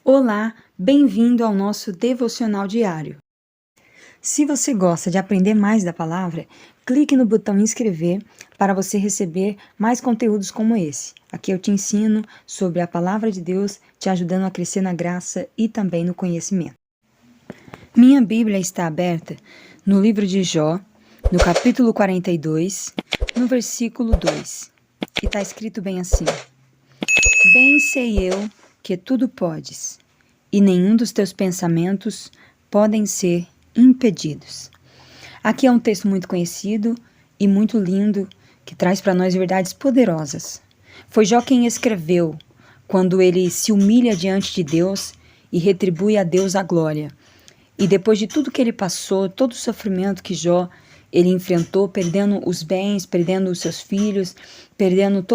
Olá, bem-vindo ao nosso devocional diário. Se você gosta de aprender mais da palavra, clique no botão inscrever para você receber mais conteúdos como esse. Aqui eu te ensino sobre a palavra de Deus, te ajudando a crescer na graça e também no conhecimento. Minha Bíblia está aberta no livro de Jó, no capítulo 42, no versículo 2. E está escrito bem assim: Bem sei eu que tudo podes, e nenhum dos teus pensamentos podem ser impedidos. Aqui é um texto muito conhecido e muito lindo, que traz para nós verdades poderosas. Foi Jó quem escreveu, quando ele se humilha diante de Deus e retribui a Deus a glória. E depois de tudo que ele passou, todo o sofrimento que Jó ele enfrentou, perdendo os bens, perdendo os seus filhos, perdendo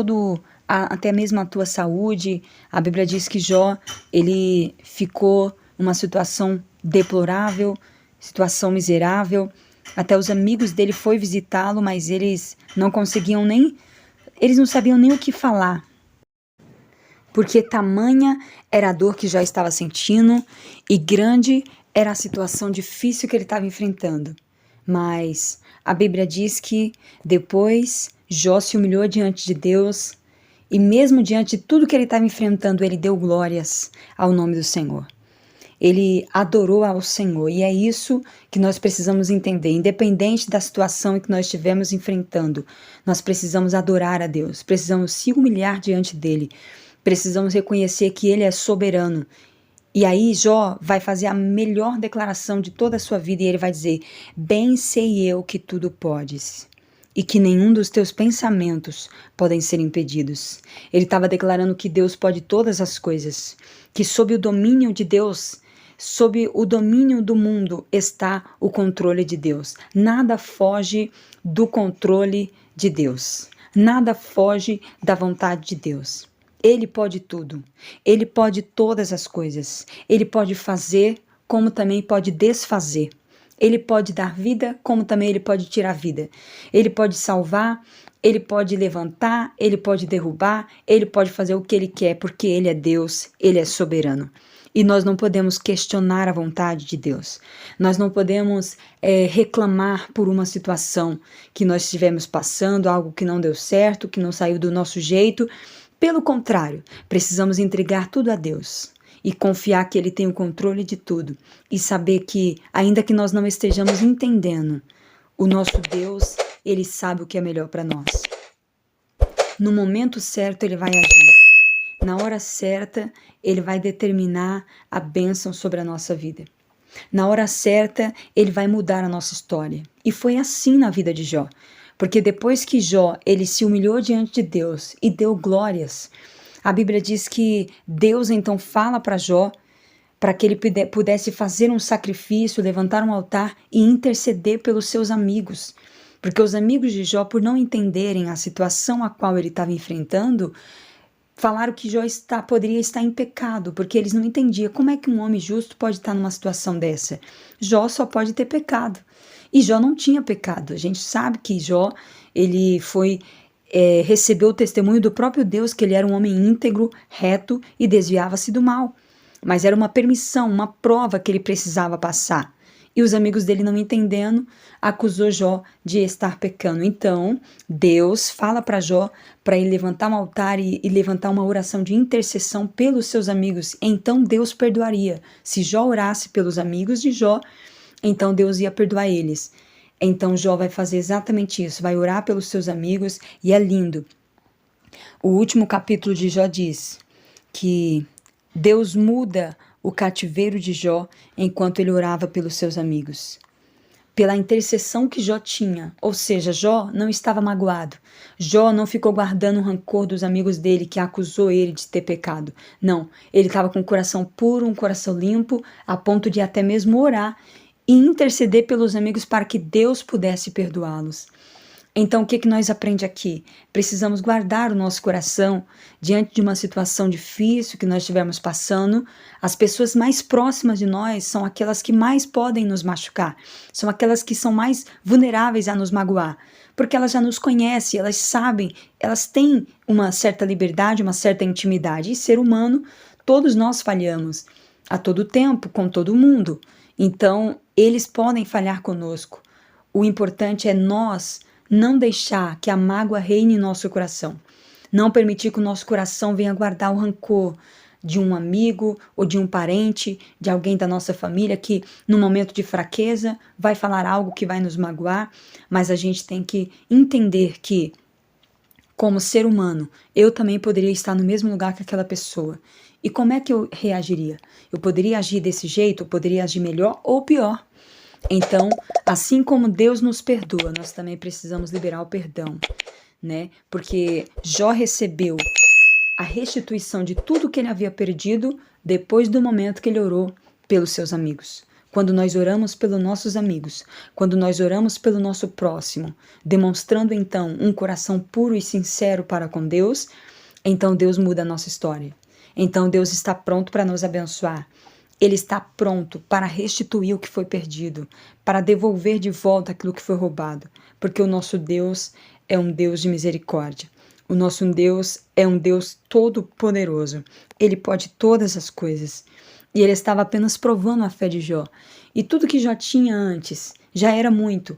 até mesmo a tua saúde. A Bíblia diz que Jó, ele ficou numa situação deplorável, situação miserável. Até os amigos dele foram visitá-lo, mas eles não sabiam nem o que falar. Porque tamanha era a dor que Jó estava sentindo e grande era a situação difícil que ele estava enfrentando. Mas a Bíblia diz que depois Jó se humilhou diante de Deus e mesmo diante de tudo que ele estava enfrentando, ele deu glórias ao nome do Senhor. Ele adorou ao Senhor e é isso que nós precisamos entender. Independente da situação que nós estivermos enfrentando, nós precisamos adorar a Deus, precisamos se humilhar diante dele, precisamos reconhecer que ele é soberano. E aí Jó vai fazer a melhor declaração de toda a sua vida e ele vai dizer: bem sei eu que tudo podes e que nenhum dos teus pensamentos podem ser impedidos. Ele estava declarando que Deus pode todas as coisas, que sob o domínio de Deus, sob o domínio do mundo está o controle de Deus. Nada foge do controle de Deus. Nada foge da vontade de Deus. Ele pode tudo, ele pode todas as coisas, ele pode fazer como também pode desfazer, ele pode dar vida como também ele pode tirar vida, ele pode salvar, ele pode levantar, ele pode derrubar, ele pode fazer o que ele quer porque ele é Deus, ele é soberano. E nós não podemos questionar a vontade de Deus. Nós não podemos reclamar por uma situação que nós estivemos passando, algo que não deu certo, que não saiu do nosso jeito. Pelo contrário, precisamos entregar tudo a Deus e confiar que Ele tem o controle de tudo e saber que, ainda que nós não estejamos entendendo, o nosso Deus, Ele sabe o que é melhor para nós. No momento certo, Ele vai agir. Na hora certa, Ele vai determinar a bênção sobre a nossa vida. Na hora certa, Ele vai mudar a nossa história. E foi assim na vida de Jó. Porque depois que Jó, ele se humilhou diante de Deus e deu glórias, a Bíblia diz que Deus então fala para Jó para que ele pudesse fazer um sacrifício, levantar um altar e interceder pelos seus amigos. Porque os amigos de Jó, por não entenderem a situação a qual ele estava enfrentando, falaram que Jó poderia estar em pecado, porque eles não entendiam como é que um homem justo pode estar numa situação dessa. Jó só pode ter pecado. E Jó não tinha pecado. A gente sabe que Jó, ele recebeu o testemunho do próprio Deus que ele era um homem íntegro, reto e desviava-se do mal. Mas era uma permissão, uma prova que ele precisava passar. E os amigos dele, não entendendo, acusou Jó de estar pecando. Então, Deus fala para Jó para ele levantar um altar e levantar uma oração de intercessão pelos seus amigos. Então, Deus perdoaria. Se Jó orasse pelos amigos de Jó, então Deus ia perdoar eles. Então Jó vai fazer exatamente isso, vai orar pelos seus amigos e é lindo. O último capítulo de Jó diz que Deus muda o cativeiro de Jó enquanto ele orava pelos seus amigos. Pela intercessão que Jó tinha, ou seja, Jó não estava magoado. Jó não ficou guardando o rancor dos amigos dele que acusou ele de ter pecado. Não, ele estava com um coração puro, um coração limpo, a ponto de até mesmo orar e interceder pelos amigos para que Deus pudesse perdoá-los. Então, o que nós aprendemos aqui? Precisamos guardar o nosso coração diante de uma situação difícil que nós estivermos passando. As pessoas mais próximas de nós são aquelas que mais podem nos machucar, são aquelas que são mais vulneráveis a nos magoar, porque elas já nos conhecem, elas sabem, elas têm uma certa liberdade, uma certa intimidade. E ser humano, Todos nós falhamos a todo tempo, com todo mundo. Então, eles podem falhar conosco. O importante é nós não deixar que a mágoa reine em nosso coração. Não permitir que o nosso coração venha guardar o rancor de um amigo ou de um parente, de alguém da nossa família que, no momento de fraqueza, vai falar algo que vai nos magoar, mas a gente tem que entender que, como ser humano, eu também poderia estar no mesmo lugar que aquela pessoa. E como é que eu reagiria? Eu poderia agir desse jeito, eu poderia agir melhor ou pior. Então, assim como Deus nos perdoa, nós também precisamos liberar o perdão, né? Porque Jó recebeu a restituição de tudo que ele havia perdido depois do momento que ele orou pelos seus amigos. Quando nós oramos pelos nossos amigos, quando nós oramos pelo nosso próximo, demonstrando então um coração puro e sincero para com Deus, então Deus muda a nossa história. Então Deus está pronto para nos abençoar. Ele está pronto para restituir o que foi perdido, para devolver de volta aquilo que foi roubado, porque o nosso Deus é um Deus de misericórdia. O nosso Deus é um Deus todo-poderoso. Ele pode todas as coisas. E ele estava apenas provando a fé de Jó. E tudo que Jó tinha antes já era muito.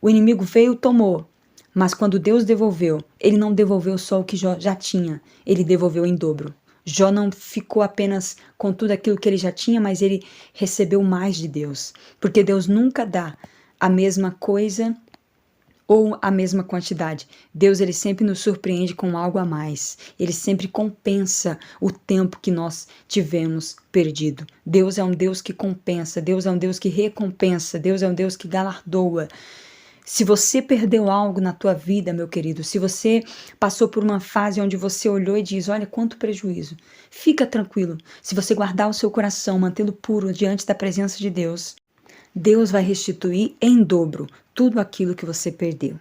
O inimigo veio e tomou. Mas quando Deus devolveu, ele não devolveu só o que Jó já tinha. Ele devolveu em dobro. Jó não ficou apenas com tudo aquilo que ele já tinha, mas ele recebeu mais de Deus. Porque Deus nunca dá a mesma coisa ou a mesma quantidade. Deus, ele sempre nos surpreende com algo a mais. Ele sempre compensa o tempo que nós tivemos perdido. Deus é um Deus que compensa, Deus é um Deus que recompensa, Deus é um Deus que galardoa. Se você perdeu algo na tua vida, meu querido, se você passou por uma fase onde você olhou e diz, olha quanto prejuízo, fica tranquilo. Se você guardar o seu coração, mantê-lo puro diante da presença de Deus, Deus vai restituir em dobro tudo aquilo que você perdeu.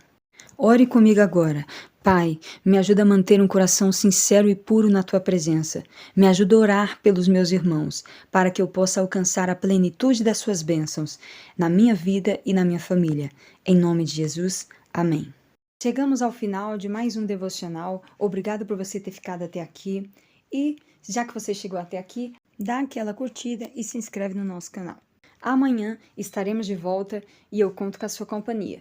Ore comigo agora. Pai, me ajuda a manter um coração sincero e puro na Tua presença. Me ajuda a orar pelos meus irmãos, para que eu possa alcançar a plenitude das Suas bênçãos na minha vida e na minha família. Em nome de Jesus, amém. Chegamos ao final de mais um devocional. Obrigado por você ter ficado até aqui. E, já que você chegou até aqui, dá aquela curtida e se inscreve no nosso canal. Amanhã estaremos de volta e eu conto com a sua companhia.